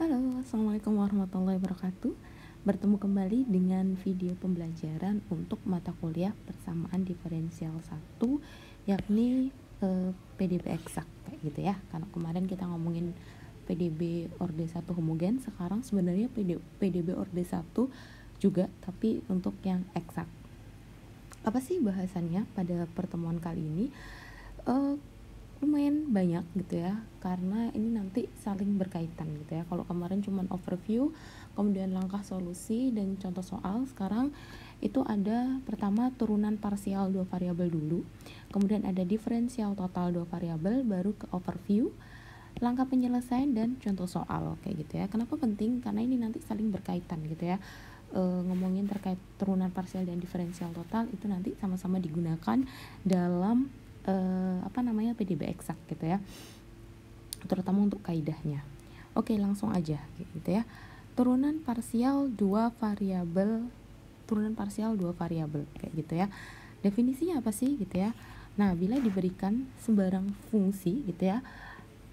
Halo, Assalamualaikum warahmatullahi wabarakatuh. Bertemu kembali dengan video pembelajaran untuk mata kuliah persamaan diferensial 1, yakni PDB eksak kayak gitu ya. Karena kemarin kita ngomongin PDB orde 1 homogen, sekarang sebenarnya PDB orde 1 juga, tapi untuk yang eksak. Apa sih bahasannya pada pertemuan kali ini? Lumayan banyak gitu ya, karena ini nanti saling berkaitan gitu ya. Kalau kemarin cuman overview, kemudian langkah solusi dan contoh soal, sekarang itu ada pertama turunan parsial 2 variabel dulu, kemudian ada diferensial total 2 variabel, baru ke overview, langkah penyelesaian dan contoh soal kayak gitu ya. Kenapa penting? Karena ini nanti saling berkaitan gitu ya. Ngomongin terkait turunan parsial dan diferensial total itu nanti sama-sama digunakan dalam PDB eksak gitu ya, terutama untuk kaidahnya. Oke, langsung aja gitu ya. Turunan parsial dua variabel kayak gitu ya. Definisinya apa sih gitu ya? Nah, bila diberikan sembarang fungsi gitu ya,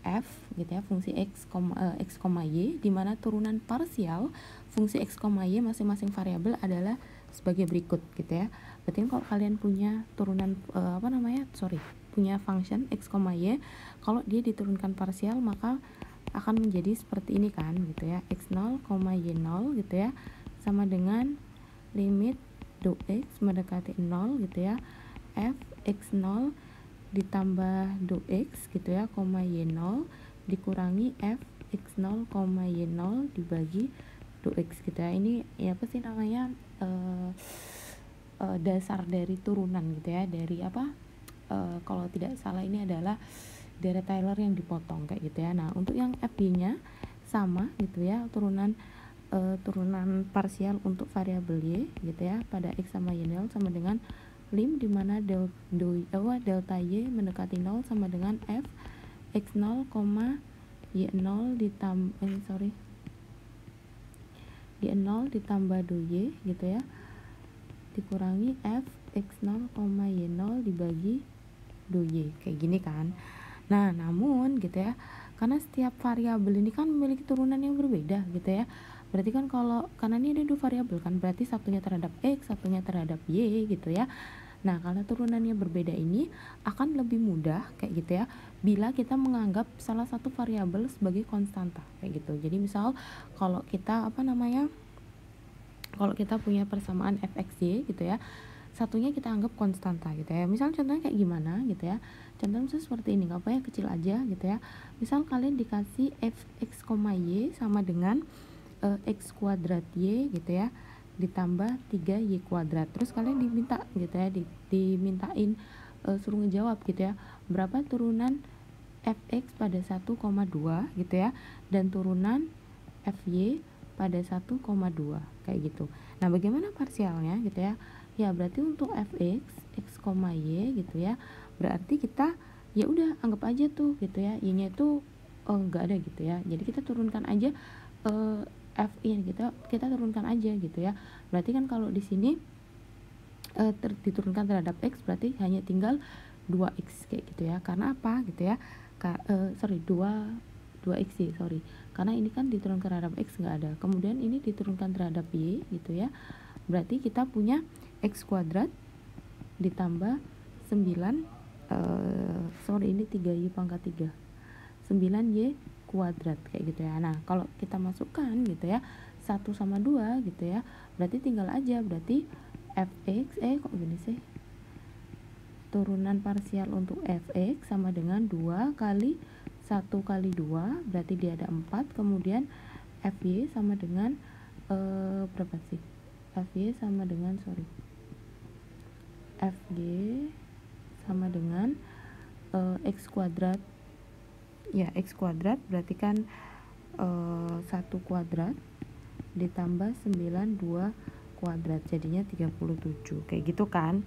f gitu ya, fungsi x, y, di mana turunan parsial fungsi x, y masing-masing variabel adalah sebagai berikut gitu ya. Berarti kalau kalian punya turunan punya function x, y, kalau dia diturunkan parsial maka akan menjadi seperti ini kan gitu ya. x0, y0 gitu ya, sama dengan limit do x mendekati 0 gitu ya, f x0 ditambah do x gitu ya, y0 dikurangi f x0, y0 dibagi do x gitu ya. Ini ya apa sih namanya, dasar dari turunan gitu ya, dari kalau tidak salah ini adalah deret Taylor yang dipotong kayak gitu ya. Nah, untuk yang FB nya sama gitu ya, turunan parsial untuk variabel y gitu ya pada x sama y0 sama dengan lim, dimana delta y mendekati 0 sama dengan f x0, y0 ditambah do y gitu ya, dikurangi f x0, y0 dibagi do y kayak gini kan. Nah, namun gitu ya, karena setiap variabel ini kan memiliki turunan yang berbeda gitu ya. Berarti kan karena ini ada dua variabel kan, berarti satunya terhadap x, satunya terhadap y gitu ya. Nah, karena turunannya berbeda ini akan lebih mudah kayak gitu ya, bila kita menganggap salah satu variabel sebagai konstanta kayak gitu. Jadi misal kalau kita punya persamaan fxy gitu ya, satunya kita anggap konstanta gitu ya. Misal contohnya kayak gimana gitu ya. Contohnya misalnya seperti ini, nggak apa ya, kecil aja gitu ya. Misal kalian dikasih fx, y sama dengan x kuadrat y gitu ya, ditambah 3y kuadrat. Terus kalian diminta gitu ya, dimintain suruh ngejawab gitu ya, berapa turunan fx pada 1,2 gitu ya, dan turunan fy pada 1,2 kayak gitu. Nah, bagaimana parsialnya gitu ya? Ya, berarti untuk fx, x, y gitu ya, berarti kita ya udah anggap aja tuh gitu ya, y-nya itu enggak ada gitu ya. Jadi kita turunkan aja f-in kita turunkan aja gitu ya. Berarti kan kalau di sini diturunkan terhadap x berarti hanya tinggal 2x kayak gitu ya. Karena apa gitu ya? 2x sih, karena ini kan diturunkan terhadap x nggak ada, kemudian ini diturunkan terhadap y gitu ya, berarti kita punya x kuadrat ditambah 9 ini 3y pangkat 3, 9y kuadrat kayak gitu ya. Nah, kalau kita masukkan gitu ya 1 sama 2 gitu ya, berarti tinggal aja, berarti fx kok gini sih, turunan parsial untuk fx sama dengan 2 kali 1 kali 2 berarti dia ada 4, kemudian fy sama dengan berapa sih, fy sama dengan fg sama dengan x kuadrat ya, x kuadrat berarti kan 1 kuadrat ditambah 9 2 kuadrat jadinya 37 kayak gitu kan.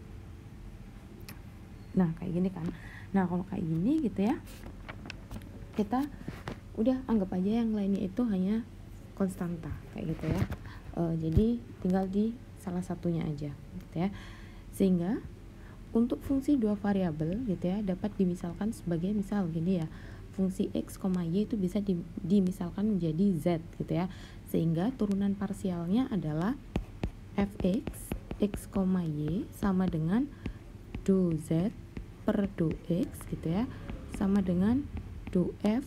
Nah, kayak gini kan. Nah, kalau kayak gini gitu ya, kita udah anggap aja yang lainnya itu hanya konstanta kayak gitu ya. Jadi tinggal di salah satunya aja gitu ya. Sehingga untuk fungsi dua variabel gitu ya dapat dimisalkan sebagai misal gini ya, fungsi x, y itu bisa dimisalkan menjadi z gitu ya, sehingga turunan parsialnya adalah fx x, y sama dengan do z per do x gitu ya, sama dengan do f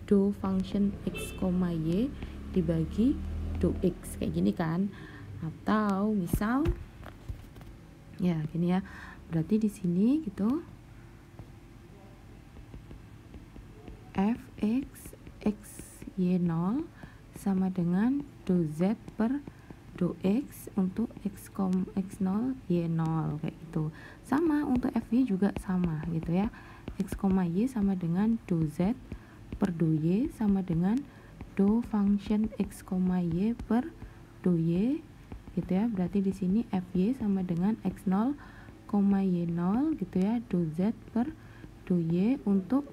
do function x, y dibagi do x, kayak gini kan. Atau misal ya gini ya, berarti di sini gitu fx x y0 sama dengan do z per do x untuk x0 y0, kayak gitu. Sama untuk fy juga sama gitu ya, x, y sama dengan do z per do y sama dengan do function x, y per do y gitu ya. Berarti di sini fy sama dengan x0, y0 gitu ya, do z per do y untuk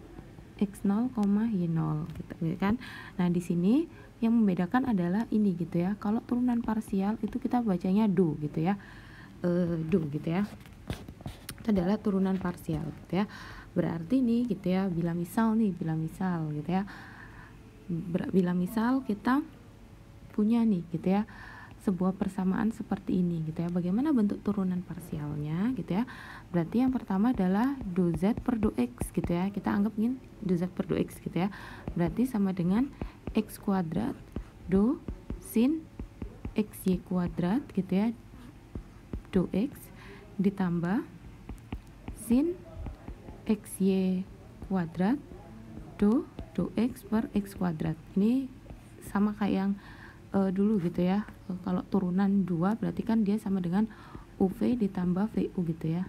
x0, y0 gitu kan. Nah, di sini yang membedakan adalah ini gitu ya. Kalau turunan parsial itu kita bacanya do gitu ya. Do gitu ya. Itu adalah turunan parsial gitu ya. Berarti nih gitu ya, bila misal gitu ya. Bila misal kita punya nih gitu ya sebuah persamaan seperti ini gitu ya. Bagaimana bentuk turunan parsialnya gitu ya. Berarti yang pertama adalah do z per do x gitu ya. Kita anggap ini do z per do x gitu ya. Berarti sama dengan x kuadrat do sin xy kuadrat gitu ya, do x ditambah sin xy kuadrat do x per x kuadrat. Ini sama kayak yang dulu gitu ya. Kalau turunan 2 berarti kan dia sama dengan UV ditambah VU gitu ya.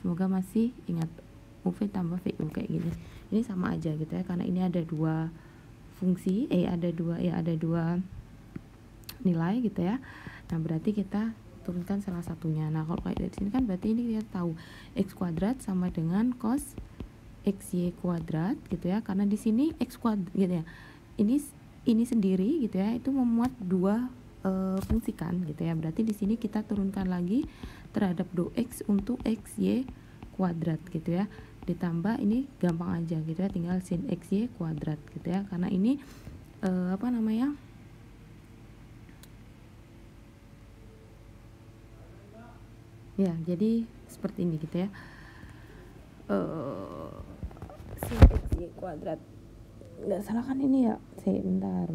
Semoga masih ingat UV tambah VU kayak gini. Ini sama aja gitu ya, karena ini ada dua fungsi, ada dua nilai gitu ya. Nah, berarti kita turunkan salah satunya. Nah, kalau kayak dari sini kan berarti ini kita tahu x kuadrat sama dengan cos xy kuadrat gitu ya. Karena di sini x kuadrat gitu ya. Ini sendiri gitu ya, itu memuat dua fungsi kan gitu ya. Berarti di sini kita turunkan lagi terhadap do x untuk xy kuadrat gitu ya. Ditambah ini gampang aja gitu ya, tinggal sin xy kuadrat gitu ya. Karena ini ya, jadi seperti ini gitu ya. Sin xy kuadrat, nggak salah kan ini ya, bentar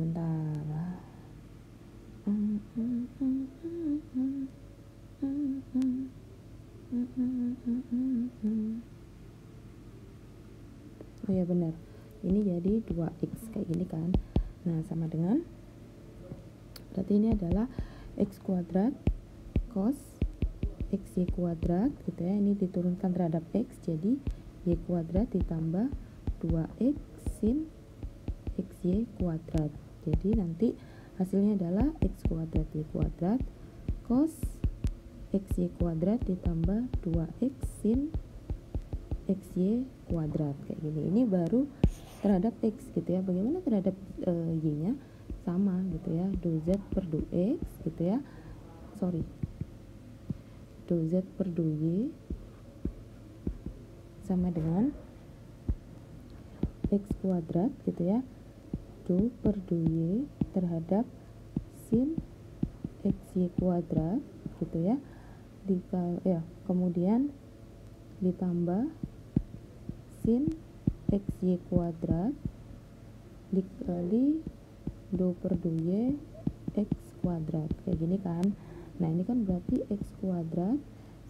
oh ya benar, ini jadi 2x kayak gini kan. Nah, sama dengan berarti ini adalah x kuadrat cos xy kuadrat gitu ya. Ini diturunkan terhadap x jadi y kuadrat ditambah 2x sin xy kuadrat. Jadi nanti hasilnya adalah x kuadrat y kuadrat cos xy kuadrat ditambah 2x sin xy kuadrat kayak gini. Ini baru terhadap x gitu ya. Bagaimana terhadap y-nya? Sama gitu ya, do z per do x gitu ya. Do z per do y sama dengan x kuadrat gitu ya, do per do y terhadap sin xy kuadrat gitu ya. Kemudian ditambah sin xy kuadrat dikali do per do y x kuadrat kayak gini kan. Nah, ini kan berarti x kuadrat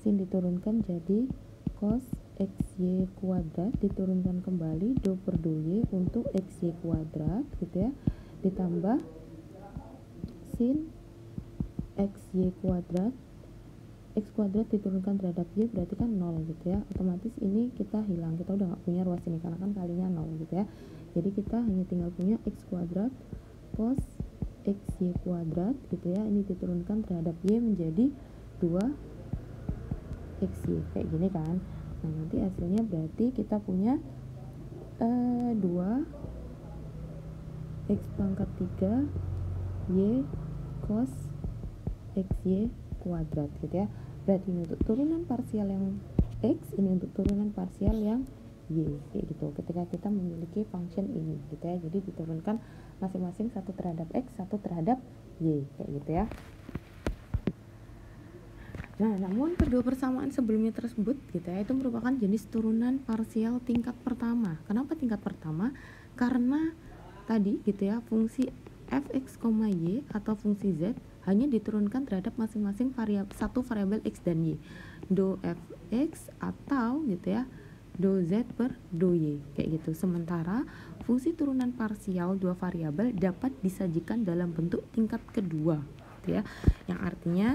sin diturunkan jadi cos xy kuadrat diturunkan kembali do per do y untuk xy kuadrat gitu ya, ditambah sin xy kuadrat, x kuadrat diturunkan terhadap y berarti kan 0 gitu ya. Otomatis ini kita hilang, kita udah nggak punya ruas ini karena kan kalinya 0 gitu ya. Jadi kita hanya tinggal punya x kuadrat cos xy kuadrat gitu ya. Ini diturunkan terhadap y menjadi 2xy kayak gini kan. Nah, nanti hasilnya berarti kita punya 2 x pangkat 3 y cos xy kuadrat gitu ya. Berarti ini untuk turunan parsial yang x, ini untuk turunan parsial yang y kayak gitu ketika kita memiliki function ini gitu ya. Jadi diturunkan masing-masing satu terhadap x, satu terhadap y kayak gitu ya. Nah, namun kedua persamaan sebelumnya tersebut gitu ya, itu merupakan jenis turunan parsial tingkat pertama. Kenapa tingkat pertama? Karena tadi gitu ya, fungsi fx, y atau fungsi z hanya diturunkan terhadap masing-masing satu variabel x dan y. Do fx atau gitu ya, do z per do y kayak gitu. Sementara fungsi turunan parsial dua variabel dapat disajikan dalam bentuk tingkat kedua gitu ya. Yang artinya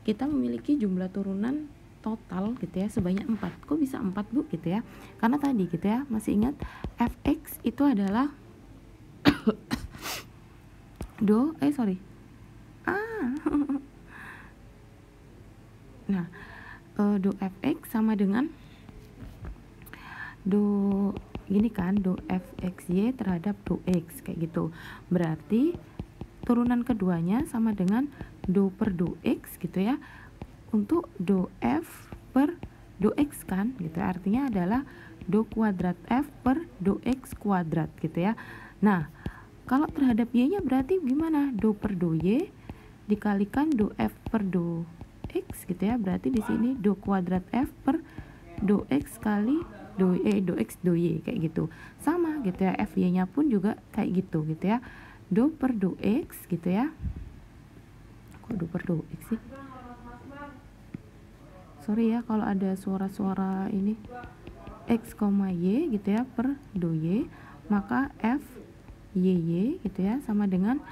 kita memiliki jumlah turunan total gitu ya sebanyak 4. Kok bisa 4 Bu gitu ya? Karena tadi gitu ya, masih ingat fx itu adalah do nah, do fx sama dengan do gini kan, do fxy terhadap do x kayak gitu. Berarti turunan keduanya sama dengan do per do x gitu ya, untuk do f per do x kan gitu. Artinya adalah do kuadrat f per do x kuadrat gitu ya. Nah, kalau terhadap y nya berarti gimana? Do per do y dikalikan do f per do x gitu ya. Berarti di sini do kuadrat f per do x kali do x do y kayak gitu. Sama gitu ya, f y nya pun juga kayak gitu ya. Do per do x gitu ya. Kok do per do x sih? Sorry ya kalau ada suara-suara ini. X, y gitu ya per do y, maka f y gitu ya sama dengan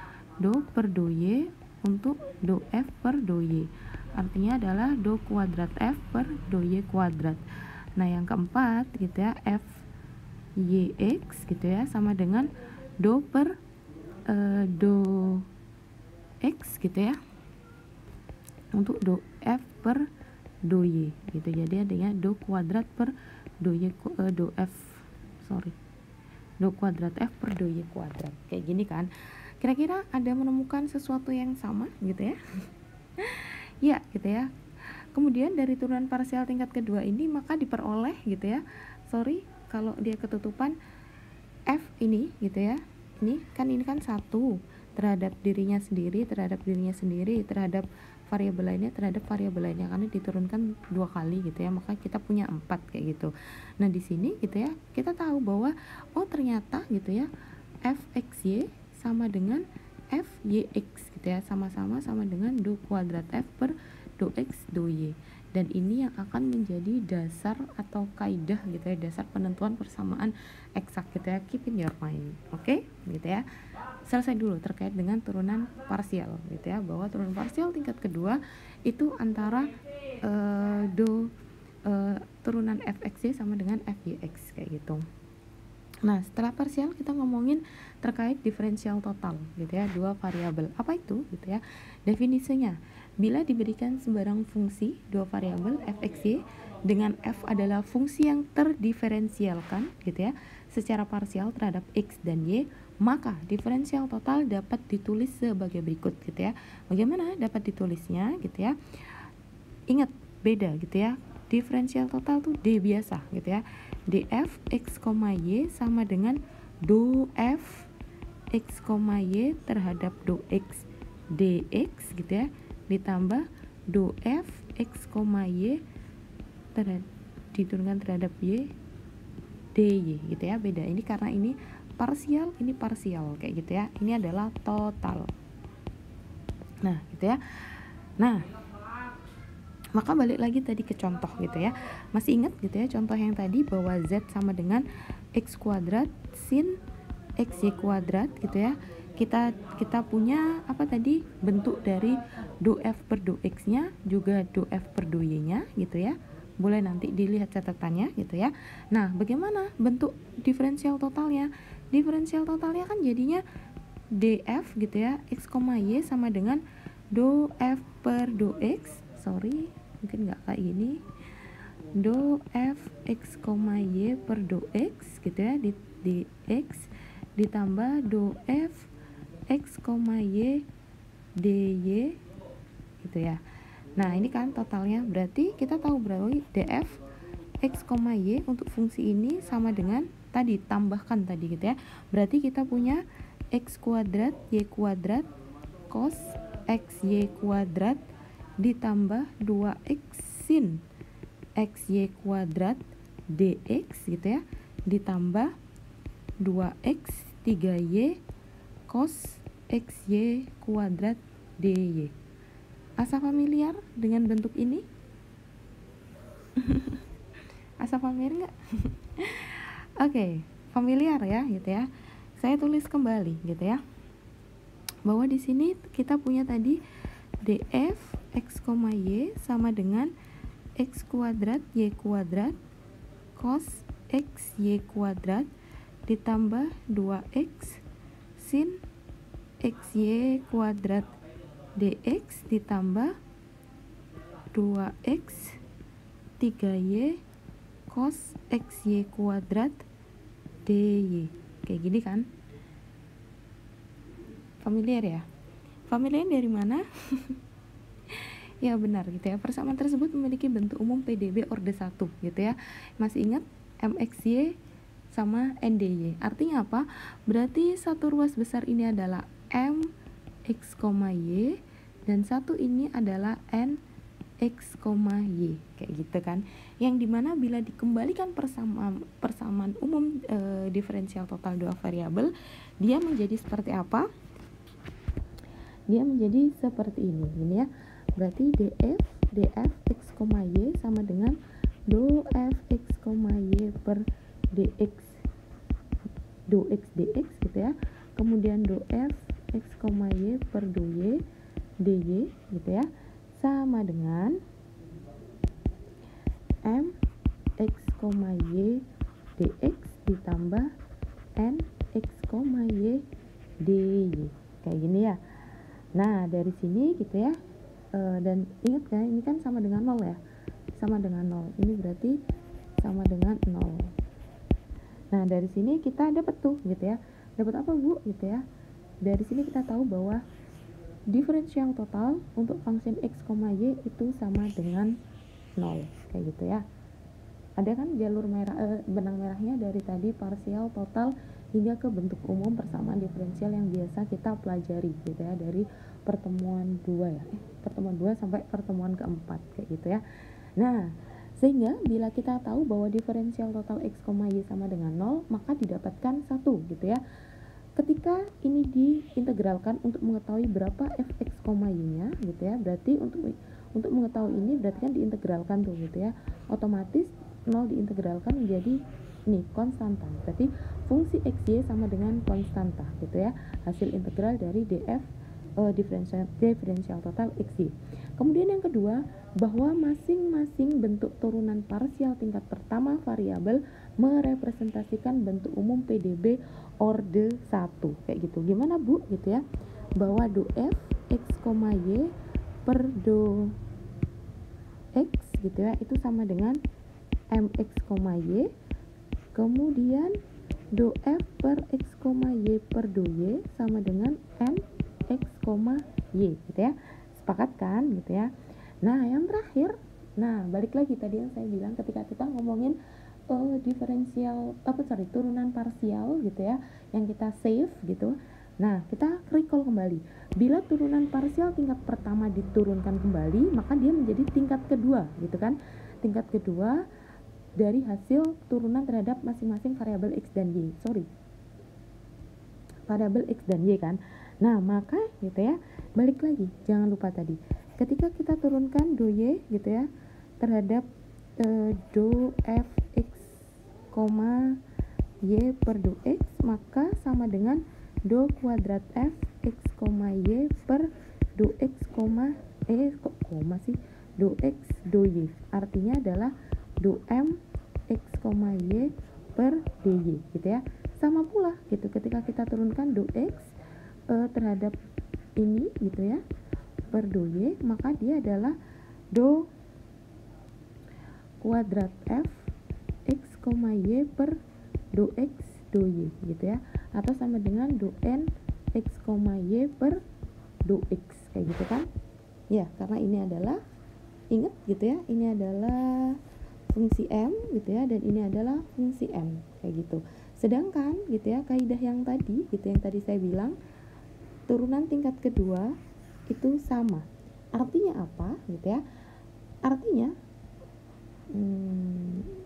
do per do y untuk do f per do y. Artinya adalah do kuadrat f per do y kuadrat. Nah, yang keempat gitu ya, f y x gitu ya sama dengan do per do x gitu ya untuk do f per do y gitu. Jadi adanya do kuadrat per do y do kuadrat f per do y kuadrat kayak gini kan. Kira-kira ada menemukan sesuatu yang sama gitu ya? Ya gitu ya. Kemudian dari turunan parsial tingkat kedua ini maka diperoleh gitu ya, sorry kalau dia ketutupan, f ini gitu ya, ini kan satu terhadap dirinya sendiri, terhadap variabel lainnya, karena diturunkan 2 kali gitu ya, maka kita punya 4 kayak gitu. Nah, di sini gitu ya, kita tahu bahwa oh ternyata gitu ya, fxy sama dengan fyx gitu ya, sama-sama dengan do kuadrat f per do x do y. Dan ini yang akan menjadi dasar atau kaidah gitu ya, dasar penentuan persamaan eksak gitu ya, keep in your mind. Oke, gitu ya. Selesai dulu terkait dengan turunan parsial gitu ya, bahwa turunan parsial tingkat kedua itu antara turunan fxy sama dengan fyx kayak gitu. Nah, setelah parsial kita ngomongin terkait diferensial total gitu ya, dua variabel. Apa itu gitu ya? Definisinya, bila diberikan sembarang fungsi dua variabel fxy dengan f adalah fungsi yang terdiferensialkan gitu ya, secara parsial terhadap x dan y, maka diferensial total dapat ditulis sebagai berikut gitu ya. Bagaimana dapat ditulisnya gitu ya? Ingat, beda gitu ya. Diferensial total tuh D biasa gitu ya. df x, y sama dengan do f x, y terhadap do x dx gitu ya, ditambah do f x, y diturunkan terhadap y dy gitu ya. Beda ini karena ini parsial kayak gitu ya. Ini adalah total. Nah, gitu ya. Nah, maka balik lagi tadi ke contoh gitu ya. Masih ingat gitu ya contoh yang tadi bahwa z sama dengan x kuadrat sin xy kuadrat gitu ya. Kita punya apa tadi, bentuk dari do f per do x nya juga do f per do y nya gitu ya. Boleh nanti dilihat catatannya gitu ya. Nah, bagaimana bentuk diferensial totalnya? Diferensial totalnya kan jadinya df gitu ya, x, y sama dengan do f per do x, mungkin nggak kayak gini, do f x, y per do x gitu ya, di x ditambah do f x, y dy gitu ya. Nah, ini kan totalnya, berarti kita tahu berapa df x, y untuk fungsi ini sama dengan tadi, tambahkan tadi gitu ya. Berarti kita punya x kuadrat y kuadrat cos x y kuadrat ditambah 2x sin x y kuadrat dx gitu ya, ditambah 2x 3y cos x y kuadrat dy. Asa familiar dengan bentuk ini? Asa familiar nggak? Oke, familiar ya gitu ya. Saya tulis kembali gitu ya, bahwa di sini kita punya tadi df x, y sama dengan x kuadrat y kuadrat cos x y kuadrat ditambah 2x sin x y kuadrat dx ditambah 2x 3y cos x y kuadrat dy. Kayak gini kan? Familiar ya? Familiar dari mana? Ya benar gitu ya. Persamaan tersebut memiliki bentuk umum PDB orde 1 gitu ya. Masih ingat MXY sama NDY. Artinya apa? Berarti satu ruas besar ini adalah MX, Y dan satu ini adalah NX, Y. Kayak gitu kan. Yang dimana bila dikembalikan persamaan umum diferensial total dua variabel, dia menjadi seperti apa? Dia menjadi seperti ini ya. Berarti df x, y sama dengan do f x, y per dx dx gitu ya. Kemudian do f x, y per do y dy gitu ya, sama dengan m x, y dx ditambah n x, y dy. Kayak gini ya. Nah dari sini gitu ya, dan ingat kan ini kan sama dengan 0 ya, sama dengan 0. Ini berarti sama dengan 0. Nah dari sini kita dapat tuh gitu ya, dapat apa Bu gitu ya. Dari sini kita tahu bahwa diferensial total untuk fungsi x, y itu sama dengan 0 kayak gitu ya. Ada kan jalur merah, benang merahnya dari tadi parsial, total hingga ke bentuk umum persamaan diferensial yang biasa kita pelajari gitu ya, dari pertemuan 2 ya, pertemuan 2 sampai pertemuan keempat kayak gitu ya. Nah sehingga bila kita tahu bahwa diferensial total x, y sama dengan 0, maka didapatkan 1 gitu ya. Ketika ini diintegralkan untuk mengetahui berapa fx, y nya gitu ya, berarti untuk mengetahui ini berarti kan diintegralkan tuh gitu ya, otomatis 0 diintegralkan menjadi ini konstanta. Berarti fungsi xy sama dengan konstanta gitu ya, hasil integral dari df diferensial total xy. Kemudian yang kedua, bahwa masing-masing bentuk turunan parsial tingkat pertama variabel merepresentasikan bentuk umum PDB orde 1 kayak gitu. Gimana Bu gitu ya, bahwa do f x, y per do x gitu ya, itu sama dengan mx, y. Kemudian do f per x, y per do y sama dengan nx, y gitu ya. Sepakat kan gitu ya. Nah yang terakhir, nah balik lagi tadi yang saya bilang ketika kita ngomongin turunan parsial gitu ya, yang kita save gitu. Nah kita recall kembali, bila turunan parsial tingkat pertama diturunkan kembali, maka dia menjadi tingkat kedua gitu kan, tingkat kedua dari hasil turunan terhadap masing-masing variabel x dan y, variabel x dan y kan. Nah maka gitu ya, balik lagi, jangan lupa tadi ketika kita turunkan do y gitu ya terhadap do f x, y per do x, maka sama dengan do kuadrat f x, y per do x, do x do y, artinya adalah do m x, y per dy gitu ya. Sama pula gitu ketika kita turunkan do x terhadap ini gitu ya per do y, maka dia adalah do kuadrat f x, y per do x do y gitu ya, atau sama dengan do n x, y per do x kayak gitu kan ya. Karena ini adalah, ingat gitu ya, ini adalah fungsi M gitu ya, dan ini adalah fungsi M kayak gitu. Sedangkan gitu ya, kaidah yang tadi gitu, yang tadi saya bilang turunan tingkat kedua itu sama. Artinya apa gitu ya? Artinya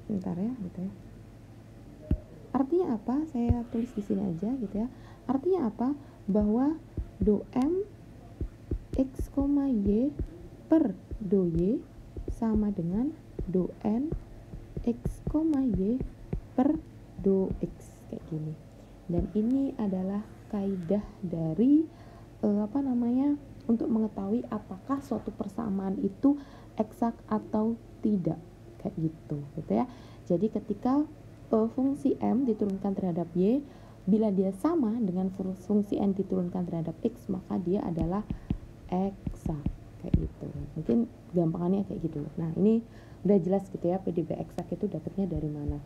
bentar ya gitu ya. Artinya apa? Saya tulis di sini aja gitu ya. Artinya apa? Bahwa do M X, Y per do Y sama dengan do N X, Y per do X kayak gini. Dan ini adalah kaidah dari untuk mengetahui apakah suatu persamaan itu eksak atau tidak kayak gitu ya. Jadi ketika fungsi M diturunkan terhadap Y, bila dia sama dengan fungsi N diturunkan terhadap X, maka dia adalah eksak kayak gitu. Mungkin gampangannya kayak gitu. Nah, ini udah jelas gitu ya, PDB eksak itu dapatnya dari mana.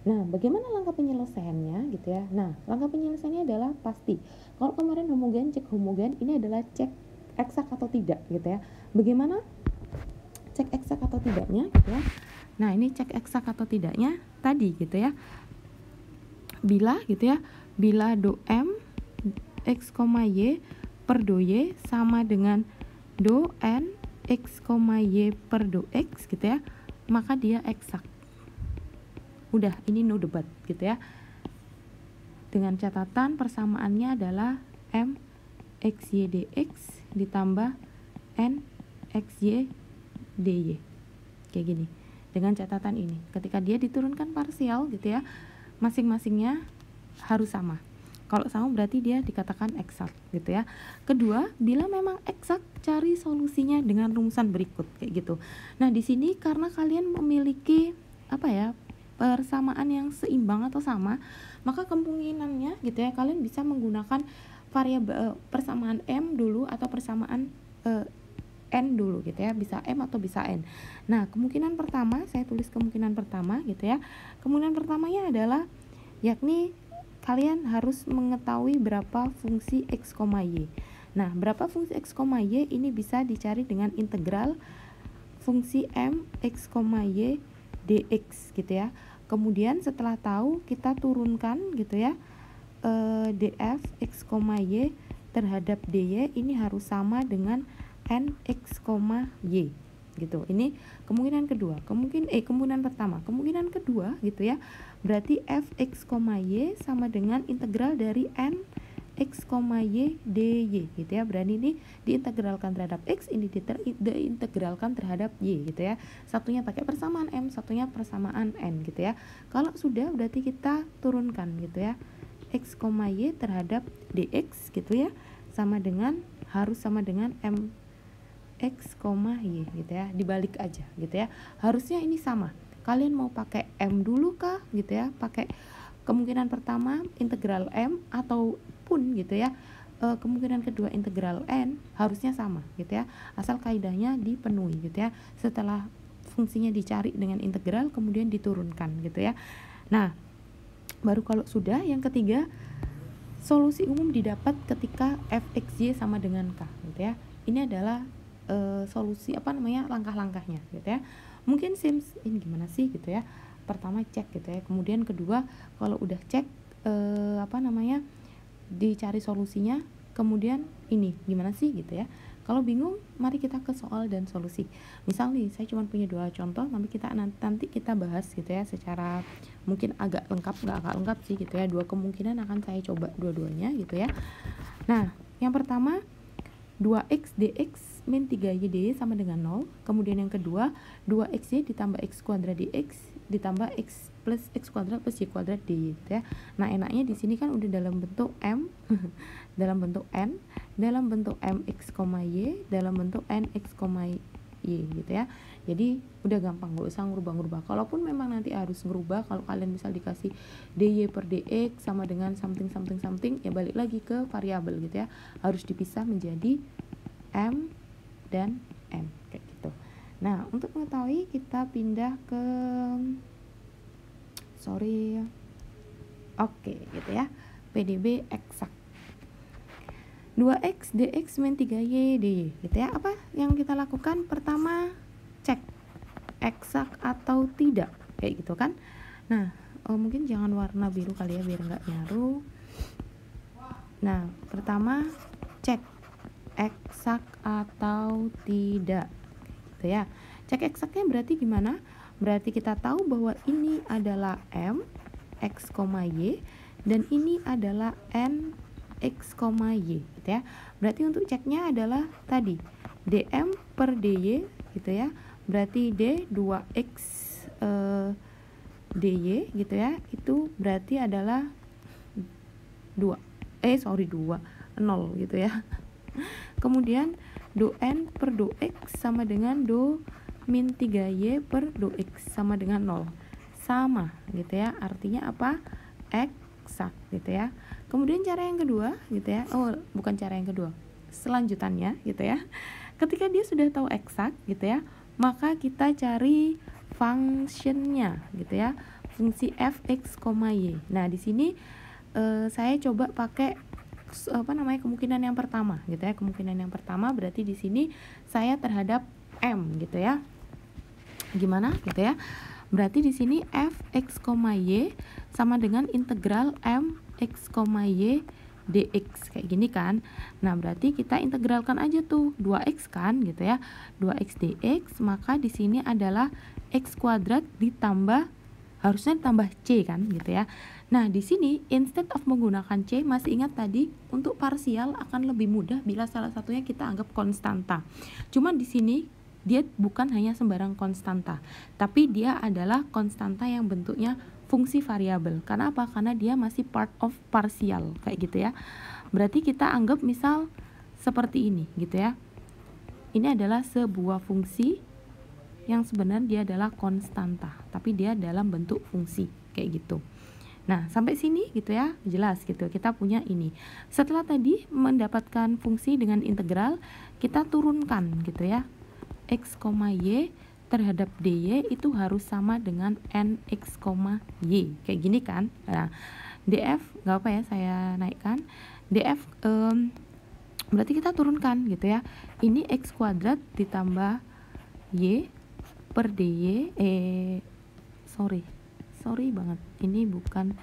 Nah, bagaimana langkah penyelesaiannya gitu ya. Nah, langkah penyelesaiannya adalah pasti. Kalau kemarin homogen, cek homogen, ini adalah cek eksak atau tidak gitu ya. Bagaimana cek eksak atau tidaknya gitu ya. Nah, ini cek eksak atau tidaknya tadi gitu ya. Bila gitu ya, bila do M X, Y per do Y sama dengan do N X, Y per do X gitu ya, maka dia eksak. Udah, ini no debat gitu ya. Dengan catatan persamaannya adalah M X, Y dx ditambah N X, Y dy. Kayak gini. Dengan catatan ini, ketika dia diturunkan parsial gitu ya, masing-masingnya harus sama. Kalau sama berarti dia dikatakan eksak gitu ya. Kedua, bila memang eksak, cari solusinya dengan rumusan berikut kayak gitu. Nah, di sini karena kalian memiliki persamaan yang seimbang atau sama, maka kemungkinannya gitu ya, kalian bisa menggunakan variabel persamaan M dulu atau persamaan N dulu gitu ya, bisa M atau bisa N. Nah, kemungkinan pertama, saya tulis kemungkinan pertama gitu ya. Kemungkinan pertamanya adalah yakni kalian harus mengetahui berapa fungsi X, Y. Nah, berapa fungsi X, Y ini bisa dicari dengan integral fungsi M X, Y dx gitu ya. Kemudian setelah tahu, kita turunkan gitu ya, df X, Y terhadap dy ini harus sama dengan N X, Y gitu. Ini kemungkinan kedua. Kemungkinan pertama. Kemungkinan kedua gitu ya, berarti f X, Y sama dengan integral dari N X, Y dy gitu ya. Berarti ini diintegralkan terhadap X, ini diintegralkan terhadap Y gitu ya. Satunya pakai persamaan M, satunya persamaan N gitu ya. Kalau sudah, berarti kita turunkan gitu ya, X, Y terhadap dx gitu ya, harus sama dengan M X, Y gitu ya. Dibalik aja gitu ya. Harusnya ini sama. Kalian mau pakai M dulu kah gitu ya, pakai kemungkinan pertama integral M, ataupun gitu ya kemungkinan kedua integral N, harusnya sama gitu ya, asal kaidahnya dipenuhi gitu ya. Setelah fungsinya dicari dengan integral, kemudian diturunkan gitu ya. Nah, baru kalau sudah, yang ketiga, solusi umum didapat ketika fxy sama dengan k gitu ya. Ini adalah solusi langkah-langkahnya gitu ya. Mungkin Sims ini gimana sih gitu ya. Pertama cek gitu ya, kemudian kedua kalau udah cek dicari solusinya, kemudian ini gimana sih gitu ya. Kalau bingung, mari kita ke soal dan solusi. Misal nih, saya cuma punya 2 contoh, nanti kita bahas gitu ya, secara mungkin agak lengkap sih gitu ya. 2 kemungkinan akan saya coba dua-duanya gitu ya. Nah, yang pertama 2x dx min 3y dy sama dengan 0. Kemudian yang kedua 2xy ditambah x kuadrat dx ditambah x plus x kuadrat plus y kuadrat dy gitu ya. Nah, enaknya di sini kan udah dalam bentuk M dalam bentuk N, dalam bentuk mx, y, dalam bentuk nx, y gitu ya. Jadi udah gampang, gak usah ngerubah-ngerubah. Kalaupun memang nanti harus ngerubah, kalau kalian misal dikasih dy per dx sama dengan something, ya balik lagi ke variabel gitu ya. Harus dipisah menjadi M dan N kayak gitu. Nah, untuk mengetahui kita pindah ke gitu ya, PDB eksak. 2x dx min 3y dy gitu ya. Apa yang kita lakukan? Pertama, cek eksak atau tidak, kayak gitu kan. Nah, mungkin jangan warna biru kali ya biar nggak nyaru. Nah, pertama cek eksak atau tidak, gitu ya. Cek eksaknya berarti gimana? Berarti kita tahu bahwa ini adalah M X, Y dan ini adalah N X, Y, gitu ya. Berarti untuk ceknya adalah tadi dm per dy, gitu ya. Berarti d 2x dy, gitu ya. Itu berarti adalah 2 0 gitu ya. Kemudian do n per do x sama dengan do min 3y per do x sama dengan 0. Sama gitu ya. Artinya apa? Eksak gitu ya. Kemudian cara yang kedua gitu ya. Oh, bukan cara yang kedua. Selanjutannya gitu ya. Ketika dia sudah tahu eksak gitu ya, maka kita cari fungsinya gitu ya. Fungsi f(x, y). Nah, di sini saya coba pakai kemungkinan yang pertama gitu ya. Kemungkinan yang pertama berarti di sini saya terhadap M gitu ya. Gimana gitu ya? Berarti di sini f(x, y) sama dengan integral M x, y dx, kayak gini kan. Nah, berarti kita integralkan aja tuh 2x kan gitu ya. 2x dx, maka di sini adalah x kuadrat ditambah, harusnya ditambah c kan gitu ya. Nah, di sini instead of menggunakan c, masih ingat tadi untuk parsial akan lebih mudah bila salah satunya kita anggap konstanta. Cuman di sini dia bukan hanya sembarang konstanta, tapi dia adalah konstanta yang bentuknya fungsi variabel. Karena apa? Karena dia masih part of parsial kayak gitu ya. Berarti kita anggap misal seperti ini gitu ya. Ini adalah sebuah fungsi yang sebenarnya dia adalah konstanta, tapi dia dalam bentuk fungsi kayak gitu. Nah, sampai sini gitu ya, jelas gitu. Kita punya ini. Setelah tadi mendapatkan fungsi dengan integral, kita turunkan gitu ya. X, y terhadap dy itu harus sama dengan nx, y. Kayak gini kan. Nah, df nggak apa ya, saya naikkan. Df berarti kita turunkan gitu ya. Ini x kuadrat ditambah y per dy. Sorry banget, ini bukan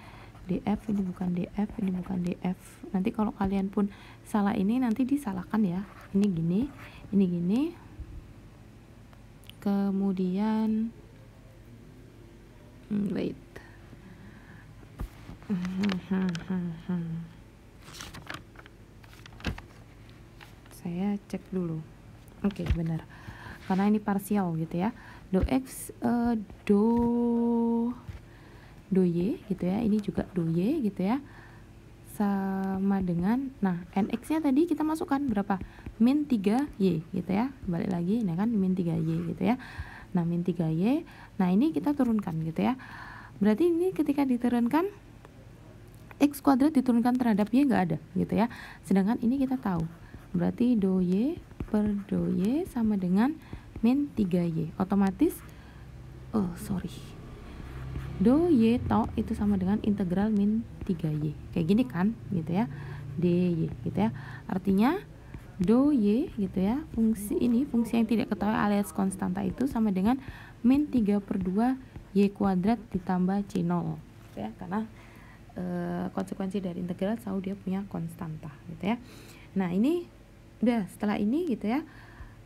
df, ini bukan df, ini bukan df. Nanti kalau kalian pun salah ini nanti disalahkan ya. Ini gini, ini gini. Kemudian wait. Saya cek dulu. Oke, benar. Karena ini parsial gitu ya. Do x do y gitu ya, ini juga do y gitu ya, sama dengan, nah nx nya tadi kita masukkan berapa, min 3y gitu ya, balik lagi ini kan min 3y gitu ya. Nah, min 3y, nah ini kita turunkan gitu ya. Berarti ini ketika diturunkan x kuadrat diturunkan terhadap y nggak ada gitu ya. Sedangkan ini kita tahu berarti do y per do y sama dengan min 3y, otomatis do y tok itu sama dengan integral min 3y, kayak gini kan gitu ya, dy gitu ya. Artinya do y gitu ya, fungsi ini, fungsi yang tidak ketahui alias konstanta itu sama dengan min 3/2 y kuadrat ditambah c0 gitu ya. Karena konsekuensi dari integral selalu dia punya konstanta gitu ya. Nah, ini udah, setelah ini gitu ya,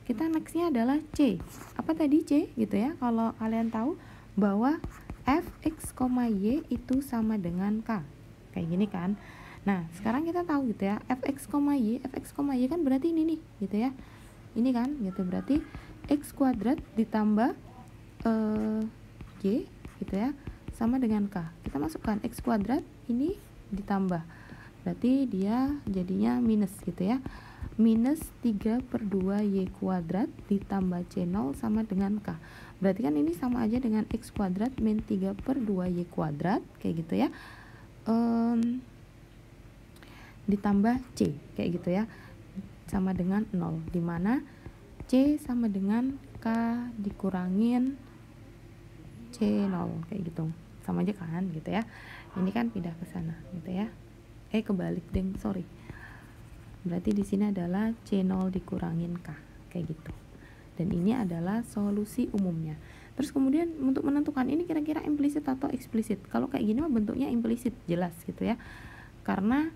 kita nextnya adalah c. Apa tadi c gitu ya? Kalau kalian tahu bahwa f(x, y) itu sama dengan k, kayak gini kan. Nah, sekarang kita tahu gitu ya, fx, y kan berarti ini nih gitu ya, ini kan gitu, berarti x kuadrat ditambah y gitu ya sama dengan k. Kita masukkan x kuadrat ini ditambah, berarti dia jadinya minus gitu ya, minus 3/2 y kuadrat ditambah c0 sama dengan k. Berarti kan ini sama aja dengan x kuadrat min 3/2 y kuadrat kayak gitu ya, ditambah c kayak gitu ya, sama dengan 0, dimana c sama dengan k dikurangin c0 kayak gitu, sama aja kan gitu ya. Ini kan pindah ke sana gitu ya, kebalik deng, sorry. Berarti di sini adalah c0 dikurangin k kayak gitu. Dan ini adalah solusi umumnya. Terus kemudian untuk menentukan ini kira-kira implisit atau eksplisit. Kalau kayak gini mah bentuknya implisit, jelas gitu ya. Karena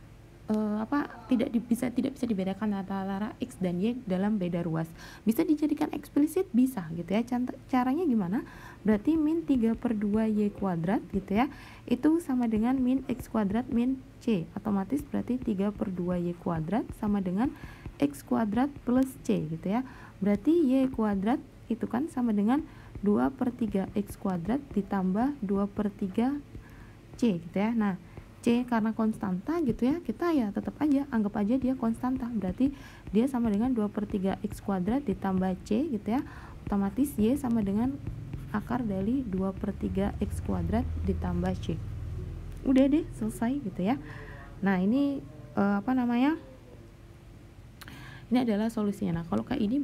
tidak bisa dibedakan antara X dan Y dalam beda ruas. Bisa dijadikan eksplisit, bisa gitu ya. Caranya gimana? Berarti min 3/2 Y kuadrat gitu ya, itu sama dengan min X kuadrat min C. Otomatis berarti 3/2 Y kuadrat sama dengan X kuadrat plus C gitu ya. Berarti Y kuadrat itu kan sama dengan 2/3 X kuadrat ditambah 2/3 C gitu ya. Nah, C karena konstanta gitu ya, kita ya tetap aja anggap aja dia konstanta, berarti dia sama dengan 2/3 X kuadrat ditambah C gitu ya. Otomatis Y sama dengan akar dari 2/3 X kuadrat ditambah C. Udah deh, selesai gitu ya. Nah, ini ini adalah solusinya. Nah, kalau kayak ini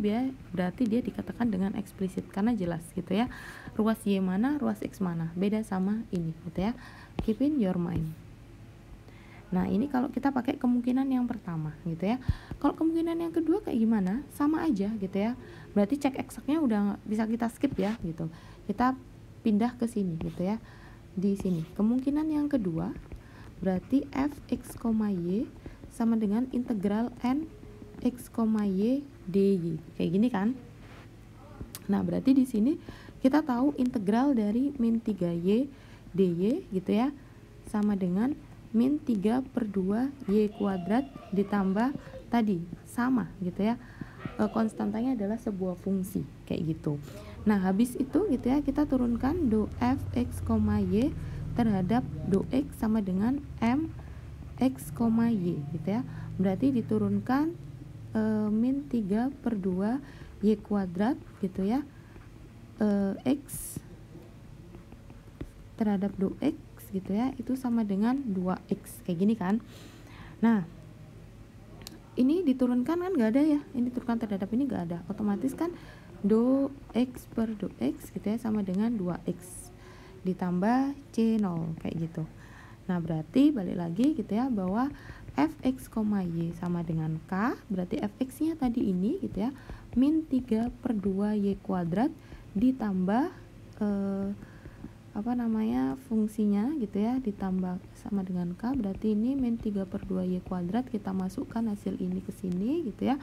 berarti dia dikatakan dengan eksplisit karena jelas gitu ya. Ruas Y mana, ruas X mana, beda sama ini gitu ya. Keep in your mind. Nah, ini kalau kita pakai kemungkinan yang pertama gitu ya. Kalau kemungkinan yang kedua kayak gimana? Sama aja gitu ya. Berarti cek eksaknya udah bisa kita skip ya gitu. Kita pindah ke sini gitu ya. Di sini kemungkinan yang kedua berarti f(x, y) sama dengan integral n x, y dy. Kayak gini kan? Nah, berarti di sini kita tahu integral dari min 3y dy gitu ya sama dengan min 3/2 Y kuadrat ditambah tadi, sama gitu ya, konstantanya adalah sebuah fungsi kayak gitu. Nah, habis itu gitu ya, kita turunkan do f(x, y) terhadap do x sama dengan m x, y gitu ya. Berarti diturunkan min 3/2 Y kuadrat gitu ya, x terhadap do x gitu ya, itu sama dengan 2x kayak gini kan. Nah, ini diturunkan kan nggak ada ya, ini diturunkan terhadap ini nggak ada, otomatis kan do x per do x gitu ya sama dengan 2x ditambah C0 kayak gitu. Nah, berarti balik lagi gitu ya bahwa fx, y sama dengan k, berarti fx nya tadi ini gitu ya min 3/2 Y kuadrat ditambah fungsinya gitu ya ditambah sama dengan k, berarti ini min 3/2 Y kuadrat, kita masukkan hasil ini ke sini gitu ya,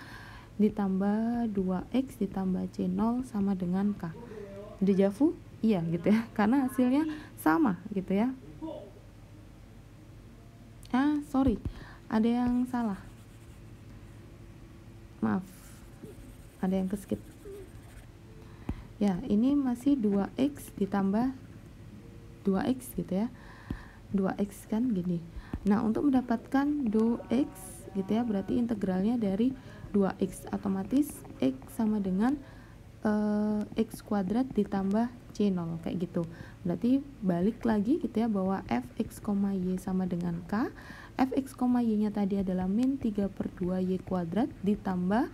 ditambah 2x ditambah C0 sama dengan k. Dejavu? Iya gitu ya, karena hasilnya sama gitu ya. Sorry, ada yang salah, maaf, ada yang keskip ya. Ini masih 2x ditambah 2x gitu ya, 2x kan gini. Nah, untuk mendapatkan do x gitu ya, berarti integralnya dari 2x, otomatis x sama dengan x kuadrat ditambah C0 kayak gitu. Berarti balik lagi gitu ya bahwa fx, y sama dengan k. Fx, y nya tadi adalah min 3/2 Y kuadrat ditambah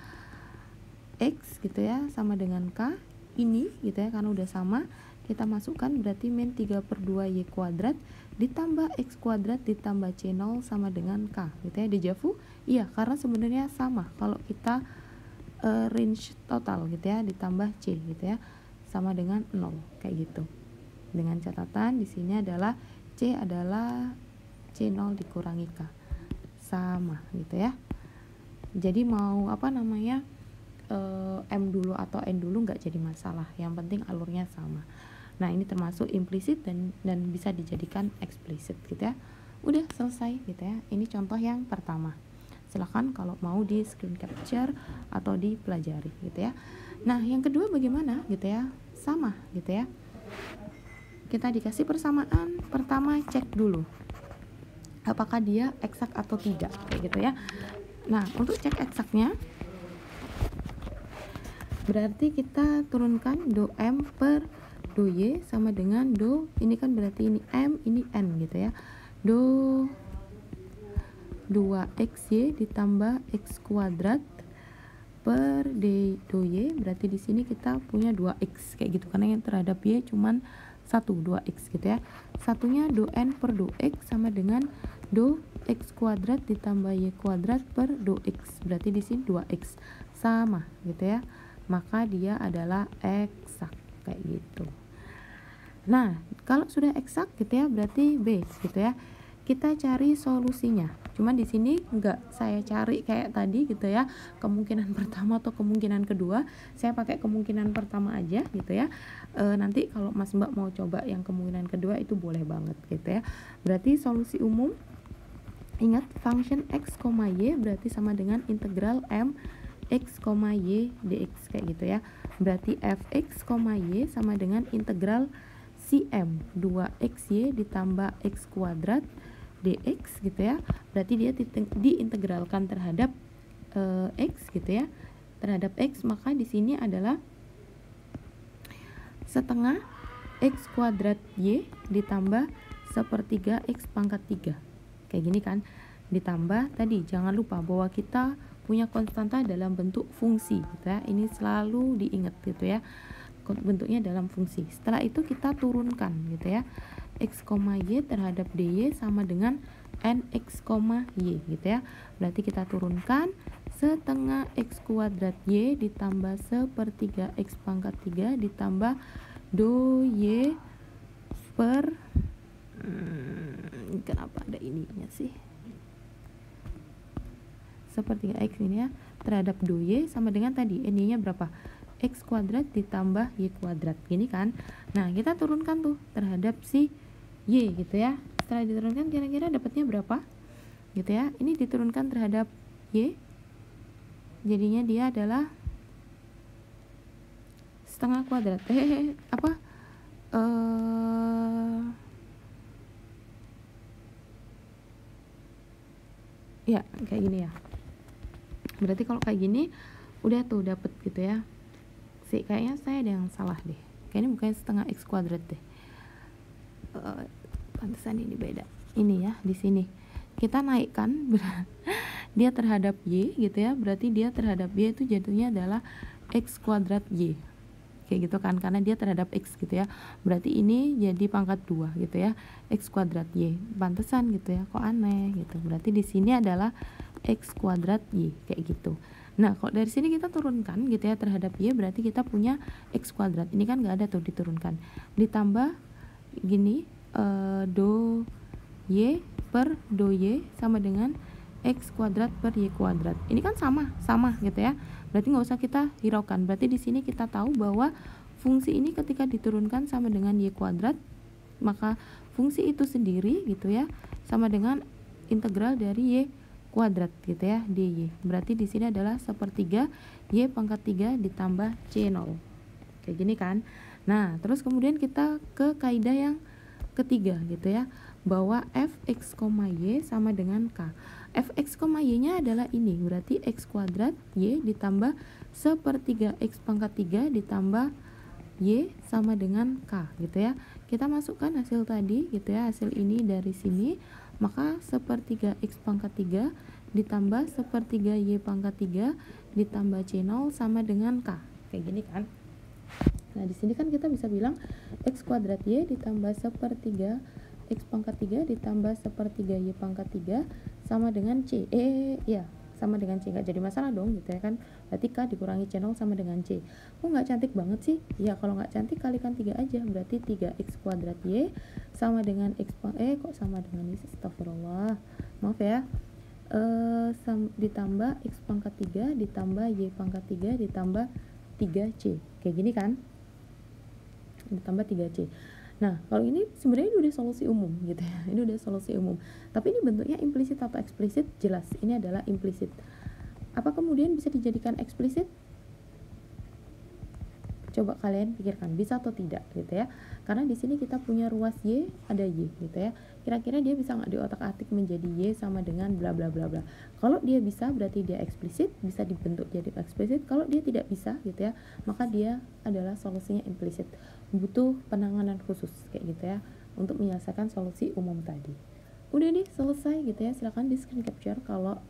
x gitu ya sama dengan k. Ini gitu ya, karena udah sama kita masukkan, berarti min 3/2 Y kuadrat ditambah x kuadrat ditambah C0 sama dengan k gitu ya. Dejavu? Iya, karena sebenarnya sama kalau kita range total gitu ya ditambah C gitu ya sama dengan 0 kayak gitu. Dengan catatan di sini adalah C adalah C0 dikurangi K, sama gitu ya. Jadi mau M dulu atau N dulu nggak jadi masalah, yang penting alurnya sama. Nah, ini termasuk implisit dan bisa dijadikan eksplisit gitu ya. Udah selesai gitu ya. Ini contoh yang pertama. Silahkan kalau mau di screen capture atau dipelajari gitu ya. Nah, yang kedua bagaimana gitu ya, sama gitu ya. Kita dikasih persamaan, pertama cek dulu apakah dia eksak atau tidak kayak gitu ya. Nah, untuk cek eksaknya berarti kita turunkan do m per do y sama dengan do, ini kan berarti ini m, ini n gitu ya, do 2xy ditambah x kuadrat per do y, berarti di sini kita punya 2x kayak gitu, karena yang terhadap y cuman 2x gitu ya. Satunya do n per do x sama dengan do x kuadrat ditambah y kuadrat per do x, berarti di sini 2x, sama gitu ya. Maka dia adalah eksak kayak gitu. Nah, kalau sudah eksak gitu ya, berarti B gitu ya. Kita cari solusinya. Cuman di sini enggak saya cari kayak tadi gitu ya, kemungkinan pertama atau kemungkinan kedua. Saya pakai kemungkinan pertama aja gitu ya. Nanti kalau Mas Mbak mau coba yang kemungkinan kedua itu boleh banget gitu ya. Berarti solusi umum, ingat function x, y berarti sama dengan integral m x, y dx kayak gitu ya. Berarti fx, y sama dengan integral cm 2xy ditambah x kuadrat dx gitu ya. Berarti dia diintegralkan terhadap x gitu ya, terhadap x, maka di sini adalah setengah x kuadrat y ditambah sepertiga x pangkat 3 kayak gini kan. Ditambah tadi jangan lupa bahwa kita punya konstanta dalam bentuk fungsi gitu ya. Ini selalu diingat gitu ya, bentuknya dalam fungsi. Setelah itu kita turunkan gitu ya, x, y terhadap dy sama dengan nx, y gitu ya. Berarti kita turunkan setengah x kuadrat y ditambah sepertiga x pangkat 3 ditambah do y per kenapa ada ininya sih, sepertiga x ini ya, terhadap do y sama dengan tadi ininya berapa, x kuadrat ditambah y kuadrat gini kan. Nah, kita turunkan tuh terhadap si y gitu ya. Setelah diturunkan kira-kira dapatnya berapa gitu ya. Ini diturunkan terhadap y, jadinya dia adalah setengah kuadrat ya kayak gini ya. Berarti kalau kayak gini udah tuh dapet gitu ya. Kayaknya saya ada yang salah deh, kayaknya bukan setengah x kuadrat deh. Pantesan ini beda. Ini ya, di sini kita naikkan dia terhadap y gitu ya. Berarti dia terhadap y itu jatuhnya adalah x kuadrat y kayak gitu kan, karena dia terhadap x gitu ya. Berarti ini jadi pangkat 2 gitu ya, x kuadrat y. Pantesan gitu ya, kok aneh gitu. Berarti di sini adalah x kuadrat y kayak gitu. Nah, kalau dari sini kita turunkan gitu ya terhadap y, berarti kita punya x kuadrat. Ini kan nggak ada tuh diturunkan. Ditambah gini, do y per do y sama dengan x kuadrat per y kuadrat. Ini kan sama gitu ya. Berarti nggak usah kita hiraukan. Berarti di sini kita tahu bahwa fungsi ini ketika diturunkan sama dengan y kuadrat, maka fungsi itu sendiri gitu ya sama dengan integral dari y kuadrat gitu ya dy. Berarti di sini adalah sepertiga y pangkat 3 ditambah c0 kayak gini kan. Nah, terus kemudian kita ke kaidah yang ketiga gitu ya, bahwa fx, y sama dengan k. Fx, y nya adalah ini, berarti x kuadrat y ditambah sepertiga x pangkat 3 ditambah y sama dengan k gitu ya. Kita masukkan hasil tadi gitu ya, hasil ini dari sini, maka sepertiga x pangkat 3 ditambah sepertiga y pangkat 3 ditambah c0 sama dengan k kayak gini kan. Nah, di sini kan kita bisa bilang x kuadrat y ditambah sepertiga x pangkat 3 ditambah sepertiga y pangkat 3 sama dengan c. Ya, sama dengan c, nggak jadi masalah dong gitu ya kan. Berarti k dikurangi c0 sama dengan c. Kok nggak cantik banget sih? Ya, kalau nggak cantik kalikan 3 aja. Berarti 3x kuadrat y sama dengan x kok sama dengan ini, astagfirullah, maaf ya. Ditambah x pangkat 3 ditambah y pangkat 3 ditambah 3c kayak gini kan, ditambah 3c. Nah, kalau ini sebenarnya ini udah solusi umum gitu ya. Ini udah solusi umum. Tapi ini bentuknya implisit atau eksplisit? Jelas, ini adalah implisit. Apa kemudian bisa dijadikan eksplisit? Coba kalian pikirkan, bisa atau tidak gitu ya. Karena di sini kita punya ruas y, ada y gitu ya. Kira-kira dia bisa nggak diotak-atik menjadi y sama dengan bla bla bla bla. Kalau dia bisa, berarti dia eksplisit, bisa dibentuk jadi eksplisit. Kalau dia tidak bisa gitu ya, maka dia adalah solusinya implisit. Butuh penanganan khusus kayak gitu ya untuk menyelesaikan solusi umum tadi. Udah nih selesai gitu ya. Silakan di screen capture kalau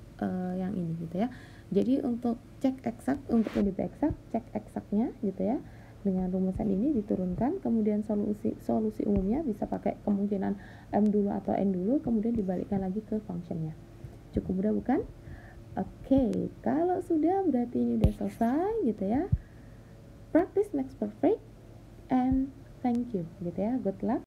yang ini gitu ya. Jadi untuk cek eksak, untuk lebih eksak, cek eksaknya gitu ya. Dengan rumusan ini diturunkan, kemudian solusi umumnya bisa pakai kemungkinan m dulu atau n dulu, kemudian dibalikkan lagi ke functionnya. Cukup mudah bukan? Oke, kalau sudah berarti ini udah selesai gitu ya. Practice makes perfect, and thank you gitu ya, good luck.